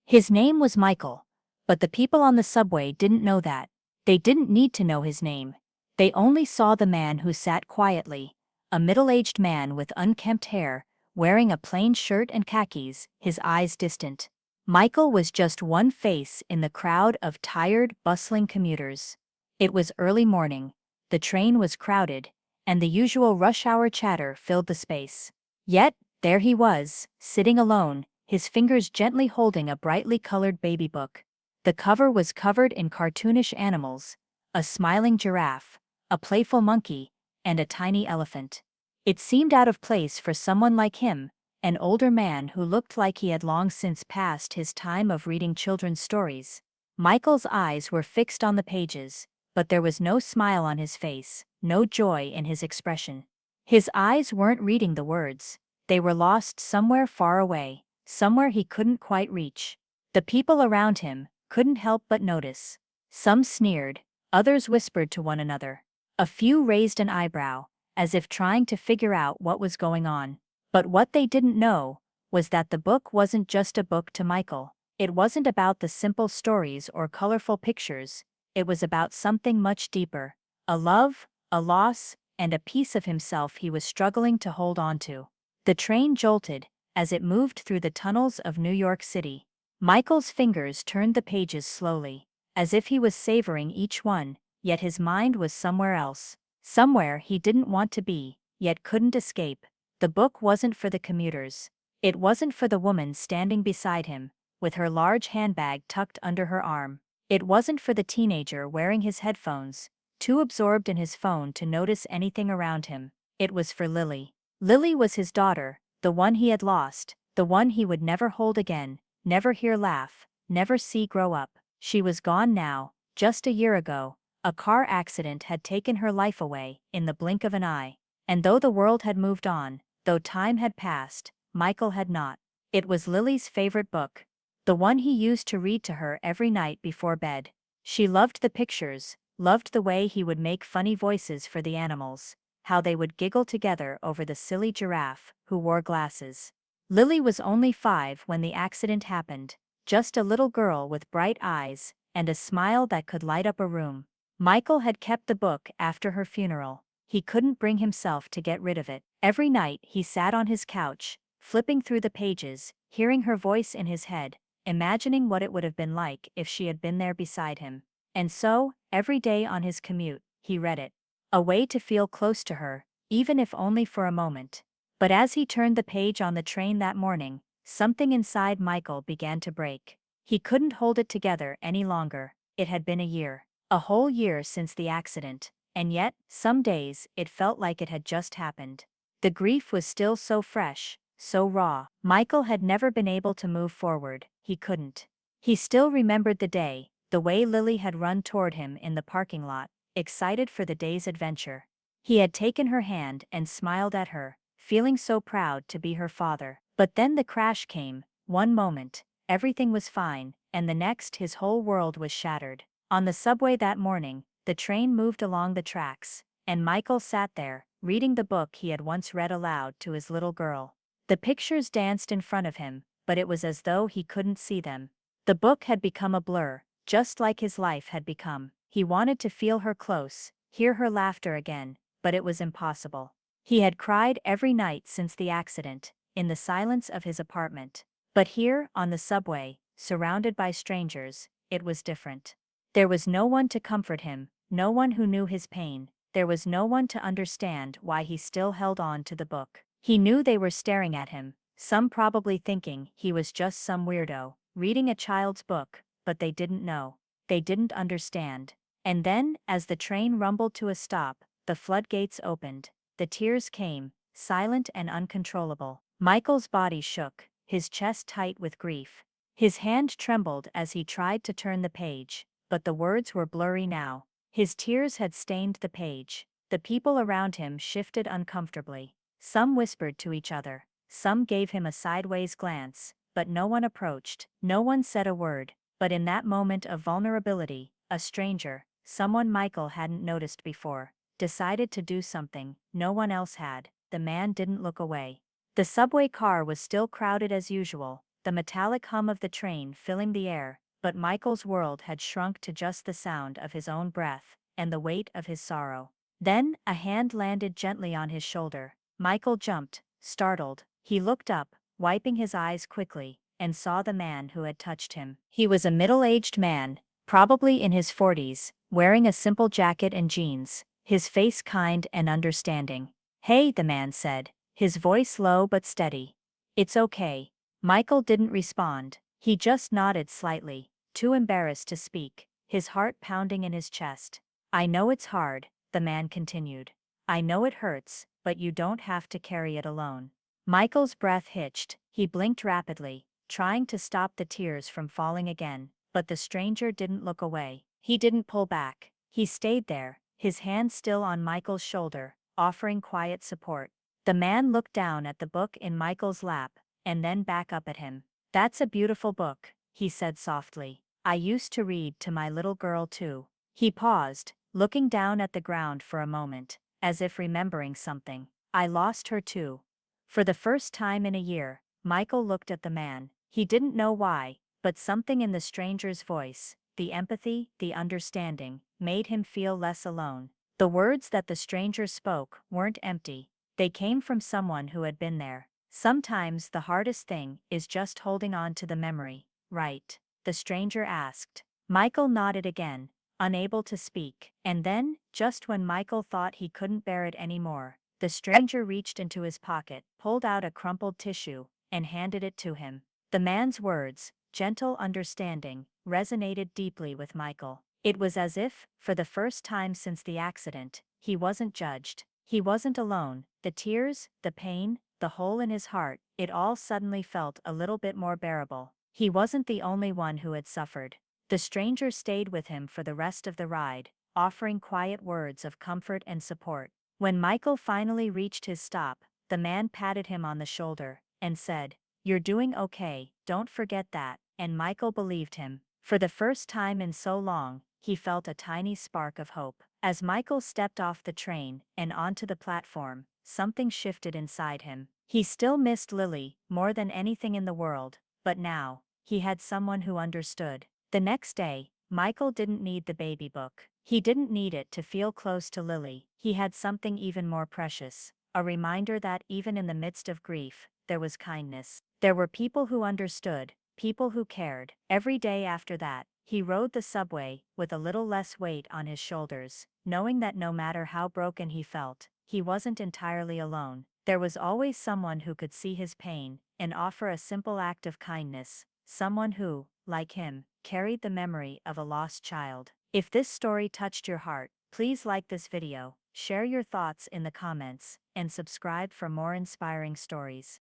His name was Michael, but the people on the subway didn't know that. They didn't need to know his name. They only saw the man who sat quietly, a middle-aged man with unkempt hair, wearing a plain shirt and khakis, his eyes distant. Michael was just one face in the crowd of tired, bustling commuters. It was early morning, the train was crowded, and the usual rush-hour chatter filled the space. Yet, there he was, sitting alone, his fingers gently holding a brightly colored baby book. The cover was covered in cartoonish animals, a smiling giraffe, a playful monkey, and a tiny elephant. It seemed out of place for someone like him, an older man who looked like he had long since passed his time of reading children's stories. Michael's eyes were fixed on the pages, but there was no smile on his face, no joy in his expression. His eyes weren't reading the words. They were lost somewhere far away, somewhere he couldn't quite reach. The people around him couldn't help but notice. Some sneered, others whispered to one another. A few raised an eyebrow, as if trying to figure out what was going on. But what they didn't know was that the book wasn't just a book to Michael. It wasn't about the simple stories or colorful pictures. It was about something much deeper. A love, a loss, and a piece of himself he was struggling to hold on to. The train jolted as it moved through the tunnels of New York City. Michael's fingers turned the pages slowly, as if he was savoring each one, yet his mind was somewhere else. Somewhere he didn't want to be, yet couldn't escape. The book wasn't for the commuters. It wasn't for the woman standing beside him, with her large handbag tucked under her arm. It wasn't for the teenager wearing his headphones, too absorbed in his phone to notice anything around him. It was for Lily. Lily was his daughter, the one he had lost, the one he would never hold again, never hear laugh, never see grow up. She was gone now. Just a year ago, a car accident had taken her life away, in the blink of an eye. And though the world had moved on, though time had passed, Michael had not. It was Lily's favorite book, the one he used to read to her every night before bed. She loved the pictures, loved the way he would make funny voices for the animals, how they would giggle together over the silly giraffe, who wore glasses. Lily was only 5 when the accident happened, just a little girl with bright eyes, and a smile that could light up a room. Michael had kept the book after her funeral. He couldn't bring himself to get rid of it. Every night he sat on his couch, flipping through the pages, hearing her voice in his head, imagining what it would have been like if she had been there beside him. And so, every day on his commute, he read it. A way to feel close to her, even if only for a moment. But as he turned the page on the train that morning, something inside Michael began to break. He couldn't hold it together any longer. It had been a year. A whole year since the accident, and yet, some days, it felt like it had just happened. The grief was still so fresh, so raw. Michael had never been able to move forward. He couldn't. He still remembered the day, the way Lily had run toward him in the parking lot, excited for the day's adventure. He had taken her hand and smiled at her, feeling so proud to be her father. But then the crash came. One moment, everything was fine, and the next his whole world was shattered. On the subway that morning, the train moved along the tracks, and Michael sat there, reading the book he had once read aloud to his little girl. The pictures danced in front of him, but it was as though he couldn't see them. The book had become a blur, just like his life had become. He wanted to feel her close, hear her laughter again, but it was impossible. He had cried every night since the accident, in the silence of his apartment. But here, on the subway, surrounded by strangers, it was different. There was no one to comfort him, no one who knew his pain. There was no one to understand why he still held on to the book. He knew they were staring at him, some probably thinking he was just some weirdo, reading a child's book, but they didn't know. They didn't understand. And then, as the train rumbled to a stop, the floodgates opened. The tears came, silent and uncontrollable. Michael's body shook, his chest tight with grief. His hand trembled as he tried to turn the page, but the words were blurry now. His tears had stained the page. The people around him shifted uncomfortably. Some whispered to each other. Some gave him a sideways glance, but no one approached. No one said a word. But in that moment of vulnerability, a stranger, someone Michael hadn't noticed before, decided to do something no one else had. The man didn't look away. The subway car was still crowded as usual, the metallic hum of the train filling the air, but Michael's world had shrunk to just the sound of his own breath and the weight of his sorrow. Then, a hand landed gently on his shoulder. Michael jumped, startled. He looked up, wiping his eyes quickly, and saw the man who had touched him. He was a middle-aged man, probably in his 40s, wearing a simple jacket and jeans, his face kind and understanding. "Hey," the man said, his voice low but steady. "It's okay." Michael didn't respond. He just nodded slightly, too embarrassed to speak, his heart pounding in his chest. "I know it's hard," the man continued. "I know it hurts, but you don't have to carry it alone." Michael's breath hitched. He blinked rapidly, trying to stop the tears from falling again, but the stranger didn't look away. He didn't pull back. He stayed there, his hand still on Michael's shoulder, offering quiet support. The man looked down at the book in Michael's lap, and then back up at him. "That's a beautiful book," he said softly. "I used to read to my little girl too." He paused, looking down at the ground for a moment, as if remembering something. "I lost her too." For the first time in a year, Michael looked at the man. He didn't know why, but something in the stranger's voice, the empathy, the understanding, made him feel less alone. The words that the stranger spoke weren't empty. They came from someone who had been there. "Sometimes the hardest thing is just holding on to the memory, right?" the stranger asked. Michael nodded again, unable to speak. And then, just when Michael thought he couldn't bear it anymore, the stranger reached into his pocket, pulled out a crumpled tissue, and handed it to him. The man's words, gentle understanding, resonated deeply with Michael. It was as if, for the first time since the accident, he wasn't judged. He wasn't alone. The tears, the pain, the hole in his heart, it all suddenly felt a little bit more bearable. He wasn't the only one who had suffered. The stranger stayed with him for the rest of the ride, offering quiet words of comfort and support. When Michael finally reached his stop, the man patted him on the shoulder and said, "You're doing okay, don't forget that," and Michael believed him. For the first time in so long, he felt a tiny spark of hope. As Michael stepped off the train and onto the platform, something shifted inside him. He still missed Lily more than anything in the world, but now, he had someone who understood. The next day, Michael didn't need the baby book. He didn't need it to feel close to Lily. He had something even more precious, a reminder that even in the midst of grief, there was kindness. There were people who understood, people who cared. Every day after that, he rode the subway with a little less weight on his shoulders, knowing that no matter how broken he felt, he wasn't entirely alone. There was always someone who could see his pain and offer a simple act of kindness, someone who, like him, carried the memory of a lost child. If this story touched your heart, please like this video, share your thoughts in the comments, and subscribe for more inspiring stories.